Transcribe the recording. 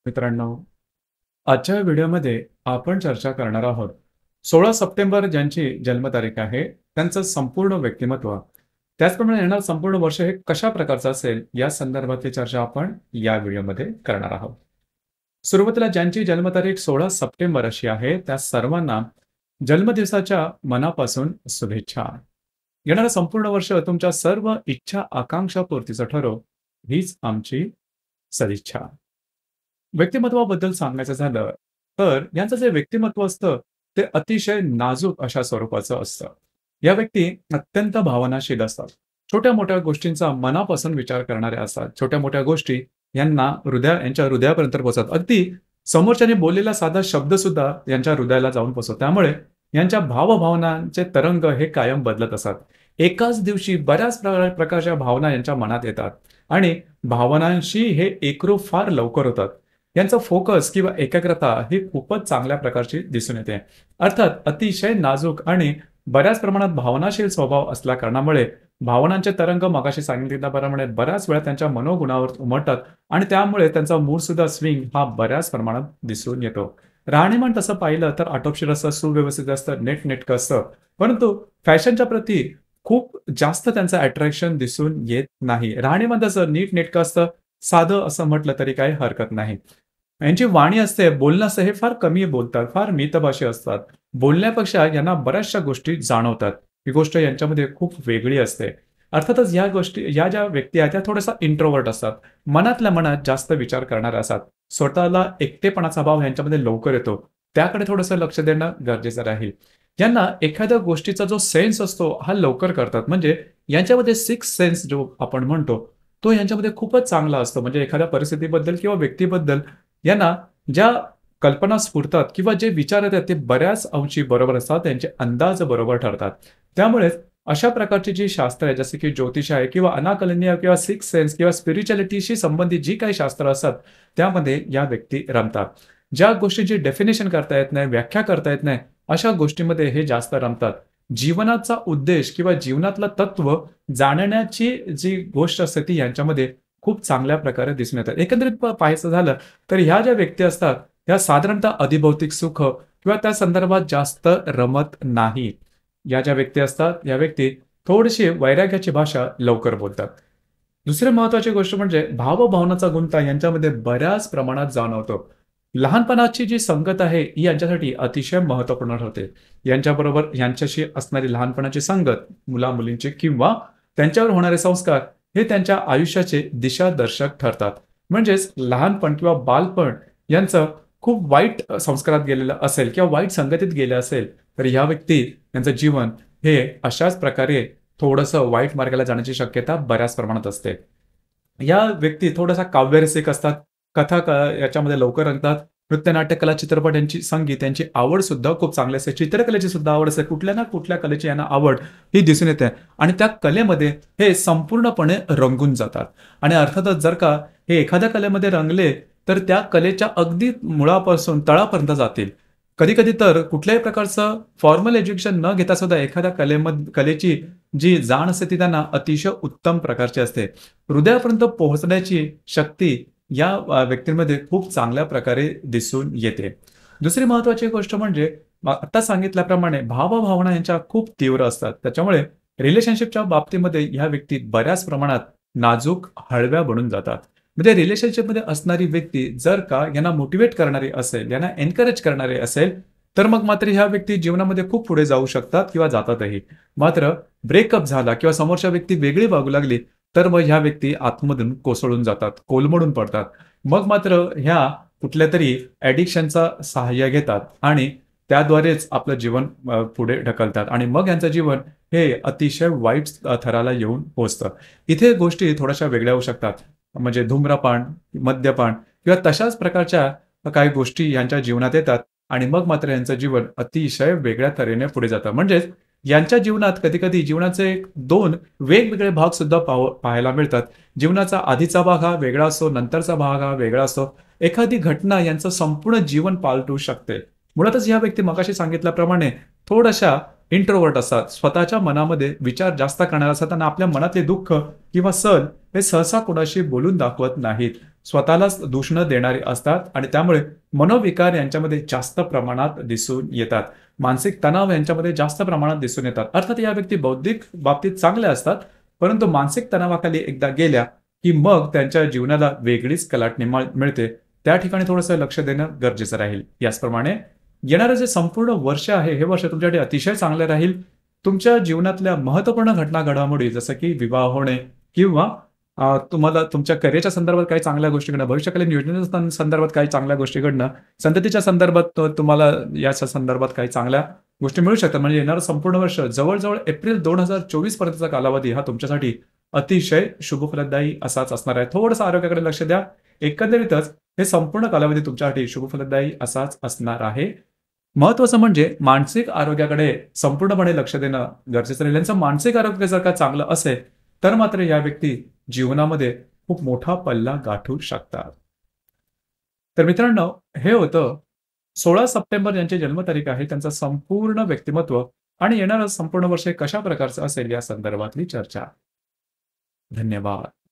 मित्रांनो, आजच्या व्हिडिओमध्ये आपण चर्चा करणार आहोत 16 सप्टेंबर ज्यांची जन्मतारीख आहे त्यांचं संपूर्ण व्यक्तिमत्व, त्याचप्रमाणे येणारं संपूर्ण वर्ष हे कशा प्रकारचं असेल या संदर्भातली चर्चा आपण या व्हिडिओमध्ये करणार आहोत. सुरुवातीला ज्यांची जन्मतारीख 16 सप्टेंबर अशी आहे त्या सर्वांना जन्मदिवसाच्या मनापासून शुभेच्छा. येणारं संपूर्ण वर्ष तुमच्या सर्व इच्छा आकांक्षा पूर्तीचं ठरो हीच आमची सदिच्छा. व्यक्तिमत्वाबद्दल सांगायचं झालं तर यांचं जे व्यक्तिमत्व असतं ते अतिशय नाजूक अशा स्वरूपाचं असतं. या व्यक्ती अत्यंत भावनाशील असतात. छोट्या मोठ्या गोष्टींचा मनापासून विचार करणारे असतात. छोट्या मोठ्या गोष्टी यांच्या हृदयापर्यंत पोहोचतात. अगदी समोरच्याने बोललेला साधा शब्द सुद्धा यांच्या हृदयाला जाऊन पोहोचतो. त्यामुळे यांच्या भावभावनांचे तरंग हे कायम बदलत असतात. एकाच दिवशी बऱ्याच प्रकारच्या भावना यांच्या मनात येतात आणि भावनांशी हे एकरूप फार लवकर होतात. यांचा फोकस किंवा एकाग्रता ही खूपच चांगल्या प्रकारची दिसून येते. अर्थात अतिशय नाजूक आणि बऱ्याच प्रमाणात भावनाशील स्वभाव असल्या कारणामुळे भावनांचे तरंग मगाशी सांगितल्याप्रमाणे बऱ्याच वेळा त्यांच्या मनोगुणावर उमटतात आणि त्यामुळे त्यांचा मूड सुद्धा स्विंग हा बऱ्याच प्रमाणात दिसून येतो. राहणीमान तसं पाहिलं तर आटोपशीर असं, सुव्यवस्थित असतं, नेटनेटकं असतं, परंतु फॅशनच्या प्रती खूप जास्त त्यांचं अट्रॅक्शन दिसून येत नाही. राहणीमान तसं नीटनेटकं असतं, साधं असं म्हटलं तरी काही हरकत नाही. यांची वाणी असते, बोलणं असतं, हे फार कमी बोलतात, फार मितभाषी असतात. बोलण्यापेक्षा यांना बऱ्याचशा गोष्टी जाणवतात. ही गोष्ट यांच्यामध्ये खूप वेगळी असते. अर्थातच या ज्या व्यक्ती आहेत त्या थोड्याशा इंट्रोवर्ट असतात. मनातल्या मनात जास्त विचार करणाऱ्या असतात. स्वतःला एकटेपणाचा भाव यांच्यामध्ये लवकर येतो. त्याकडे थोडंसं लक्ष देणं गरजेचं राहील. यांना एखाद्या गोष्टीचा जो सेन्स असतो हा लवकर करतात. म्हणजे यांच्यामध्ये सिक्स सेन्स जो आपण म्हणतो तो यांच्यामध्ये खूपच चांगला असतो. म्हणजे एखाद्या परिस्थितीबद्दल किंवा व्यक्तीबद्दल यांना ज्या कल्पना स्फुरतात किंवा जे विचार येतात ते बऱ्याच अंशी बरोबर असतात. त्यांचे अंदाज बरोबर ठरतात. त्यामुळेच अशा प्रकारची जी शास्त्र आहे, जसे की ज्योतिष आहे किंवा अनाकलनीय किंवा सिक्स सेन्स किंवा स्पिरिच्युअलिटीशी संबंधित जी काही शास्त्र असतात त्यामध्ये या व्यक्ती रमतात. ज्या गोष्टींची डेफिनेशन करता येत नाही, व्याख्या करता येत नाही, अशा गोष्टींमध्ये हे जास्त रमतात. जीवनाचा उद्देश किंवा जीवनातलं तत्व जाणण्याची जी गोष्ट असते ती यांच्यामध्ये खूप चांगल्या प्रकारे दिसून येतात. एकंदरीत पाहायचं झालं तर ह्या ज्या व्यक्ती असतात ह्या साधारणतः अधिभौतिक सुख किंवा त्या संदर्भात जास्त रमत नाही. या ज्या व्यक्ती असतात या व्यक्ती थोडीशी वैराग्याची भाषा लवकर बोलतात. दुसरी महत्वाची गोष्ट म्हणजे भावभावनाचा गुंता यांच्यामध्ये बऱ्याच प्रमाणात जाणवतो. लहानपणाची जी संगत आहे ही यांच्यासाठी अतिशय महत्वपूर्ण ठरते. यांच्याशी असणारी लहानपणाची संगत, मुला मुलींची किंवा त्यांच्यावर होणारे संस्कार हे त्यांच्या आयुष्याचे दिशादर्शक ठरतात. म्हणजेच लहानपण किंवा बालपण यांचं खूप वाईट संस्कारात गेलेलं असेल किंवा वाईट संगतीत गेलं असेल तर ह्या व्यक्ती यांचं जीवन हे अशाच प्रकारे थोडंसं वाईट मार्गाला जाण्याची शक्यता बऱ्याच प्रमाणात असते. या व्यक्ती थोडासा काव्यरसिक असतात. याच्यामध्ये लवकर रंगतात. नृत्य, नाट्य, कला, चित्रपट यांची, संगीत यांची आवड सुद्धा खूप चांगली असते. चित्रकलेची सुद्धा आवड असते. कुठल्या ना कुठल्या कलेची यांना आवड ही दिसून येते आणि त्या कलेमध्ये हे संपूर्णपणे रंगून जातात. आणि अर्थातच जर का हे एखाद्या कलेमध्ये रंगले तर त्या कलेच्या अगदी मुळापासून तळापर्यंत जातील. कधी कधी तर कुठल्याही प्रकारचं फॉर्मल एज्युकेशन न घेता सुद्धा एखाद्या कलेची जी जाण असते ती त्यांना अतिशय उत्तम प्रकारची असते. हृदयापर्यंत पोहोचण्याची शक्ती या व्यक्तींमध्ये खूप चांगल्या प्रकारे दिसून येते. दुसरी महत्वाची गोष्ट म्हणजे आता सांगितल्याप्रमाणे भावभावना यांच्या खूप तीव्र असतात. त्याच्यामुळे रिलेशनशिपच्या बाबतीमध्ये ह्या व्यक्ती बऱ्याच प्रमाणात नाजूक, हळव्या बनून जातात. म्हणजे रिलेशनशिपमध्ये असणारी व्यक्ती जर का यांना मोटिवेट करणारी असेल, यांना एनकरेज करणारी असेल तर मग मात्र ह्या व्यक्ती जीवनामध्ये खूप पुढे जाऊ शकतात किंवा जातातही. मात्र ब्रेकअप झाला किंवा समोरच्या व्यक्ती वेगळी वागू लागली तर मग ह्या व्यक्ती आतमधून कोसळून जातात, कोलमडून पडतात. मग मात्र ह्या कुठल्या तरी ॲडिक्शनचा सहाय्य घेतात आणि त्याद्वारेच आपलं जीवन पुढे ढकलतात आणि मग यांचं जीवन हे अतिशय वाईट थराला येऊन पोहोचतं. इथे गोष्टी थोड्याशा वेगळ्या होऊ शकतात. म्हणजे धूम्रपान, मद्यपान किंवा तशाच प्रकारच्या काही गोष्टी यांच्या जीवनात येतात आणि मग मात्र यांचं जीवन अतिशय वेगळ्या तऱ्हेने पुढे जातं. म्हणजेच यांच्या जीवनात कधी कधी जीवनाचे दोन वेगवेगळे भाग सुद्धा पाहायला मिळतात. जीवनाचा आधीचा भाग हा वेगळा असतो, नंतरचा भाग हा वेगळा असतो. एखादी घटना यांचं संपूर्ण जीवन पालटू शकते. मुळातच ह्या व्यक्ती मगाशी सांगितल्याप्रमाणे थोड्याशा इंट्रोवर्ट असतात. स्वतःच्या मनामध्ये विचार जास्त करणारे असतात आणि आपल्या मनातले दुःख किंवा सल हे सहसा कोणाशी बोलून दाखवत नाहीत. स्वतःलाच दूषणं देणारे असतात आणि त्यामुळे मनोविकार यांच्यामध्ये जास्त प्रमाणात दिसून येतात. मानसिक तणाव यांच्यामध्ये जास्त प्रमाणात दिसून येतात. अर्थात या व्यक्ती बौद्धिक बाबतीत चांगल्या असतात, परंतु मानसिक तणावाखाली एकदा गेल्या, की मग त्यांच्या जीवनाला वेगळीच कलाटणी मिळते. त्या ठिकाणी थोडंसं लक्ष देणं गरजेचं राहील. याचप्रमाणे येणारं जे संपूर्ण वर्ष आहे, हे वर्ष तुमच्यासाठी अतिशय चांगलं राहील. तुमच्या जीवनातल्या महत्त्वपूर्ण घटना घडामोडी जसं की विवाह होणे किंवा तुम्हाला तुमच्या करिअरच्या संदर्भात काही चांगल्या गोष्टी घडणं, भविष्यकालीन योजनेच्या संदर्भात काही चांगल्या गोष्टी घडणं, संततीच्या संदर्भात तुम्हाला याच्या संदर्भात काही चांगल्या गोष्टी मिळू शकतात. म्हणजे येणारं संपूर्ण वर्ष जवळ-जवळ एप्रिल 2024 पर्यंतचा कालावधी हा तुमच्यासाठी अतिशय शुभफलदायी असाच असणार आहे. थोडंसं आरोग्याकडे लक्ष द्या. एकंदरीतच हे संपूर्ण कालावधी तुमच्यासाठी शुभफलदायी असाच असणार आहे. महत्त्वाचं म्हणजे मानसिक आरोग्याकडे संपूर्णपणे लक्ष देणं गरजेचं राहील. यांचं मानसिक आरोग्य जर का चांगलं असेल, तर मात्र या व्यक्ती जीवनामध्ये खूप मोठा पल्ला गाठू शकतात. तर मित्रांनो, हे होतं 16 सप्टेंबर यांची जन्मतारीख आहे, त्यांचं संपूर्ण व्यक्तिमत्व आणि येणारं संपूर्ण वर्ष कशा प्रकारचं असेल या संदर्भातली चर्चा. धन्यवाद.